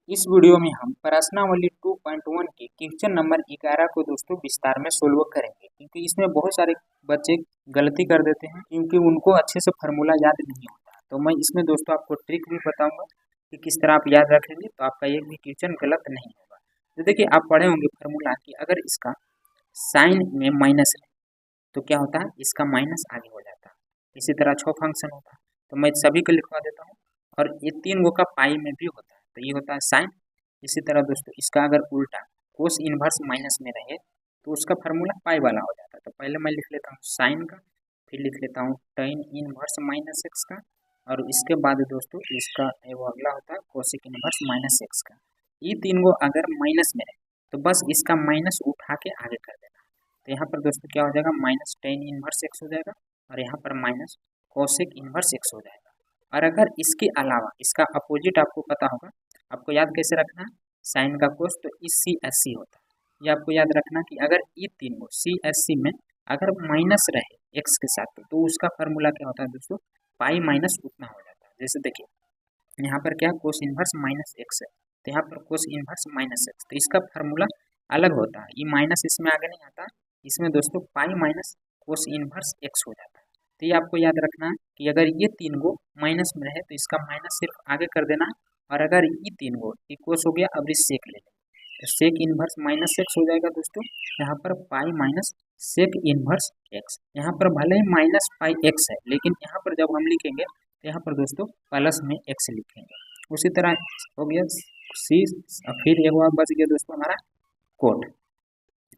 इस वीडियो में हम प्रश्नावली 2.1 के क्वेश्चन नंबर 11 को दोस्तों विस्तार में सोल्व करेंगे, क्योंकि इसमें बहुत सारे बच्चे गलती कर देते हैं क्योंकि उनको अच्छे से फार्मूला याद नहीं होता। तो मैं इसमें दोस्तों आपको ट्रिक भी बताऊंगा कि किस तरह आप याद रखेंगे तो आपका एक भी क्वेश्चन गलत नहीं होगा। तो देखिए, आप पढ़े होंगे फार्मूला कि अगर इसका साइन में माइनस है तो क्या होता है, इसका माइनस आगे हो जाता है। इसी तरह 6 फंक्शन होता है, तो मैं सभी को लिखवा देता हूँ। और ये 3 गो का पाई में भी होता है, तो ये होता है साइन। इसी तरह दोस्तों इसका अगर उल्टा कोस इनवर्स माइनस में रहे तो उसका फार्मूला पाई वाला हो जाता है। तो पहले मैं लिख लेता हूँ साइन का, फिर लिख लेता हूँ टेन इनवर्स माइनस एक्स का, और इसके बाद दोस्तों इसका वो अगला होता है कोसिक इनवर्स माइनस एक्स का। ये 3 गो अगर माइनस में रहे तो बस इसका माइनस उठा के आगे कर देना। तो यहाँ पर दोस्तों क्या हो जाएगा, माइनस टेन इनवर्स एक्स हो जाएगा, और यहाँ पर माइनस कोसिक इनवर्स एक्स हो जाएगा। और अगर इसके अलावा इसका अपोजिट आपको पता होगा, आपको याद कैसे रखना है, साइन का कोस तो इस सी एस सी होता है। ये आपको याद रखना कि अगर ये 3 गो सी एस सी में अगर माइनस रहे एक्स के साथ तो उसका फार्मूला क्या होता है दोस्तों, पाई माइनस उतना हो जाता है। जैसे देखिए यहाँ पर क्या कोस इनवर्स माइनस एक्स है, तो यहाँ पर कोस इनवर्स माइनस एक्स, तो इसका फार्मूला अलग होता है। ये माइनस इसमें आगे नहीं आता, इसमें दोस्तों pi minus cos inverse x हो जाता है। तो ये आपको याद रखना है कि अगर ये 3 गो माइनस में रहे तो इसका माइनस सिर्फ आगे कर देना है, और अगर ये 3 गो कोस हो गया, अब इस सेक ले लें तो सेक इनवर्स माइनस एक्स हो जाएगा दोस्तों। यहाँ पर pi minus sec inverse x, यहाँ पर भले ही माइनस पाई एक्स है, लेकिन यहाँ पर जब हम लिखेंगे तो यहाँ पर दोस्तों प्लस में एक्स लिखेंगे। उसी तरह हो गया सी, फिर एक बार बच गया दोस्तों हमारा कोट,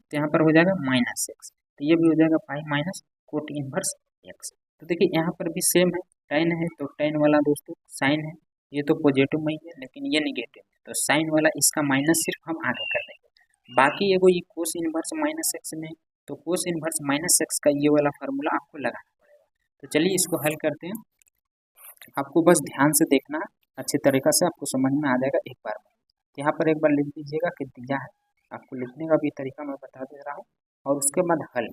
तो यहाँ पर हो जाएगा माइनस एक्स, तो ये भी हो जाएगा pi minus cot inverse x. तो देखिए यहाँ पर भी सेम है, टेन है तो टेन वाला दोस्तों साइन है, ये तो पॉजिटिव में ही है लेकिन ये निगेटिव है, तो साइन वाला इसका माइनस सिर्फ हम आगे कर देंगे। बाकी एगो ये कोस इनवर्स माइनस एक्स में, तो कोस इनवर्स माइनस एक्स का ये वाला फार्मूला आपको लगाना पड़ेगा। तो चलिए इसको हल करते हैं। आपको बस ध्यान से देखना, अच्छे तरीक़ा से आपको समझ में आ जाएगा एक बार में। यहाँ पर एक बार लिख दीजिएगा कि दिया है, आपको लिखने का भी तरीका मैं बता दे रहा हूँ, और उसके बाद हल।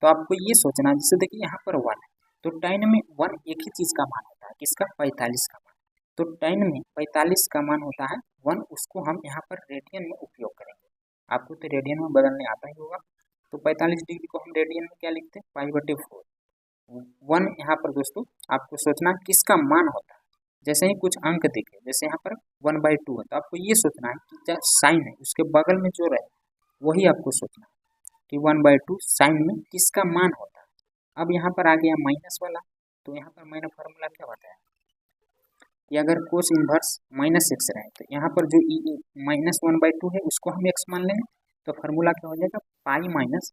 तो आपको ये सोचना, जैसे देखिए यहाँ पर 1 है तो टेन में 1 एक ही चीज़ का मान होता है, किसका, 45 का मान। तो टेन में 45 का मान होता है 1, उसको हम यहाँ पर रेडियन में उपयोग करेंगे। आपको तो रेडियन में बदलने आता ही होगा, तो 45 डिग्री को हम रेडियन में क्या लिखते हैं, पाई/4। 1 यहाँ पर दोस्तों आपको सोचना किसका मान होता है। जैसे ही कुछ अंक दिखे, जैसे यहाँ पर 1/2 है, तो आपको ये सोचना है कि जो साइन है उसके बगल में जो रहे वही आपको सोचना है कि 1/2 साइन में किसका मान होता है। अब यहाँ पर आ गया माइनस वाला, तो यहाँ पर मैंने फार्मूला क्या बताया कि अगर कोस इनवर्स माइनस एक्स रहे तो यहाँ पर जो माइनस 1/2 है उसको हम एक्स मान लेंगे, तो फार्मूला क्या हो जाएगा, पाई माइनस,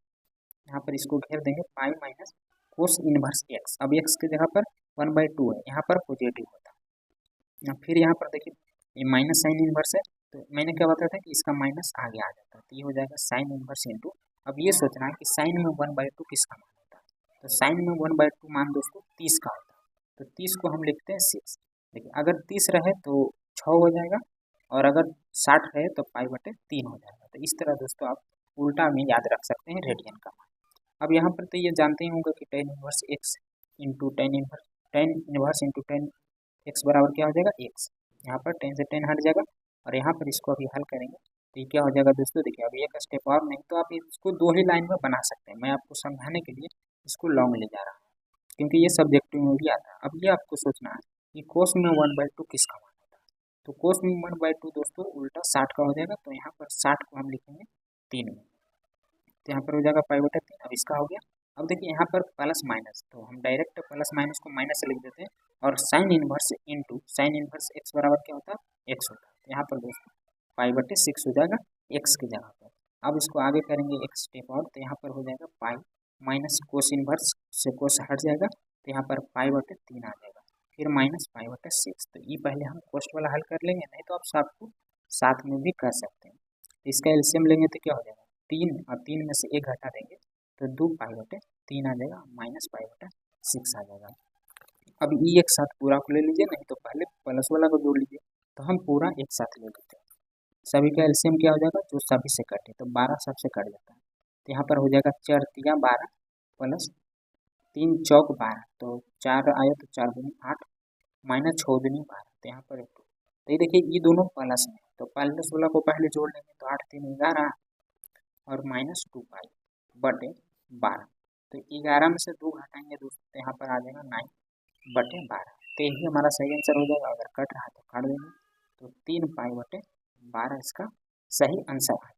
यहाँ पर इसको घेर देंगे, pi minus cos inverse x. अब एक्स की जगह पर 1/2 है, यहाँ पर पॉजिटिव होता है। फिर यहाँ पर देखिए ये माइनस साइन इनवर्स है, तो मैंने क्या बताया था कि इसका माइनस आगे आ जाता है, तो ये हो जाएगा साइन इनवर्स इंटू। अब ये सोचना है कि साइन में 1/2 किसका मान होता है, तो साइन में 1/2 मान दोस्तों 30 का होता है, तो 30 को हम लिखते हैं 6। देखिए अगर 30 रहे तो 6 हो जाएगा, और अगर 60 रहे तो पाई/3 हो जाएगा। तो इस तरह दोस्तों आप उल्टा में याद रख सकते हैं रेडियन का मान। अब यहाँ पर तो ये जानते ही होंगे कि tan inverse x into tan inverse into ten x बराबर क्या हो जाएगा, एक्स। यहाँ पर 10 से 10 हट जाएगा, और यहाँ पर इसको अभी हल करेंगे तो ये क्या हो जाएगा दोस्तों, देखिए अभी एक स्टेप और नहीं, तो आप इसको 2 ही लाइन में बना सकते हैं। मैं आपको समझाने के लिए इसको लॉन्ग ले जा रहा हूँ, क्योंकि ये सब्जेक्टिव में भी आता है। अब ये आपको सोचना है कि कोस में 1/2 किसका मान होता है, तो कोस में 1/2 दोस्तों उल्टा 60 का हो जाएगा, तो यहाँ पर 60 को हम लिखेंगे 3 में, तो यहाँ पर हो जाएगा पाई/3। अब इसका हो गया। अब देखिए यहाँ पर प्लस माइनस, तो हम डायरेक्ट प्लस माइनस को माइनस से लिख देते हैं, और sine inverse into sine inverse x बराबर क्या होता है, एक्स होता है। तो यहाँ पर दोस्तों पाई/6 हो जाएगा एक्स की जगह पर। अब इसको आगे करेंगे एक स्टेप और, तो यहाँ पर हो जाएगा पाई माइनस कोस इनवर्स से कोस हट जाएगा, तो यहाँ पर पाई/3 आ जाएगा, फिर माइनस पाई/6। तो ये पहले हम कोस्ट वाला हल कर लेंगे, नहीं तो आप सबको साथ में भी कर सकते हैं। इसका एलसीएम लेंगे तो क्या हो जाएगा, 3, और 3 में से 1 घटा देंगे तो 2 पाई/3 आ जाएगा, माइनस पाई/6 आ जाएगा। अब ये एक साथ पूरा को ले लीजिए, नहीं तो पहले प्लस वाला को जोड़ लीजिए, तो हम पूरा एक साथ ले लेते हैं। सभी का एलसीएम क्या हो जाएगा, जो सभी से कटे, तो 12 सबसे कट जाता है, तो यहाँ पर हो जाएगा 4 तिया 12 प्लस 3 चौक 12, तो 4 आया तो 4 दूनी 8 माइनस 6 दूनी 12, तो यहाँ पर 2। तो ये देखिए ये दोनों प्लस में, तो पहले 16 को पहले जोड़ लेंगे तो 8 3 11 और माइनस 2 पाई बटे 12। तो 11 में से 2 घटाएंगे दोस्तों तो यहाँ पर आ जाएगा 9 बटे 12। तो यही हमारा सही आंसर हो जाएगा। अगर कट रहा तो काट देंगे। तो 3 पाई बटे 12 इसका सही आंसर है।